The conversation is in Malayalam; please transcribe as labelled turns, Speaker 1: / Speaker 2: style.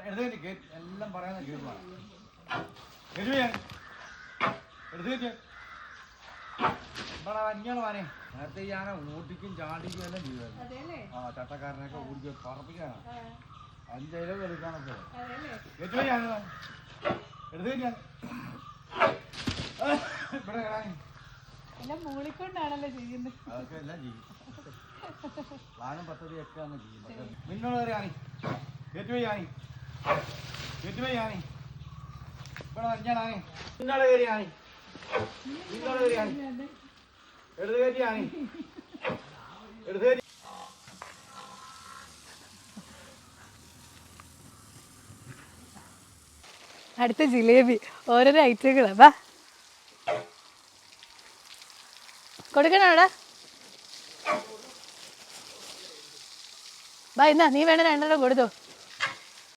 Speaker 1: എല്ലാം പറയാൻ എടുത്ത് ഇവിടെ അഞ്ഞാണ് വാനേ നേരത്തെ ഞാൻ ഓടിക്കും ചാടിക്കും എല്ലാം ചെയ്യുമായിരുന്നു. ആ ചട്ടക്കാരനൊക്കെ ഓടിക്കും പറപ്പിക്കാനാണ് 5 കിലോ എടുക്കാനൊക്കെ എടുത്ത് ഞാൻ എടുത്ത് ഞാൻ ഇവിടെ
Speaker 2: എല്ലാം മൂളിക്കൊണ്ടാണല്ലോ ചെയ്യുന്നത്.
Speaker 1: അതൊക്കെ എല്ലാം ചെയ്യും. പ്ലാനും പദ്ധതിയൊക്കെ അങ്ങ് ചെയ്യും. പക്ഷെ നിന്നോട് കയറിയാണി കയറ്റുപോയാണി കയറ്റുപോയാണി ഇവിടെ അഞ്ചാണാണി നിന്നോട് കയറിയാണി നിന്നോട് കയറിയാണി എടുത്ത് കയറ്റിയാണി എടുത്ത് കയറ്റി.
Speaker 2: അടുത്ത ജിലേബി ഓരോരോ ഐറ്റങ്ങളാ. വാ കൊടുക്കണോ അവിടെ? ബാ എന്നാ നീ വേണേ 2 കൊടുത്തോ.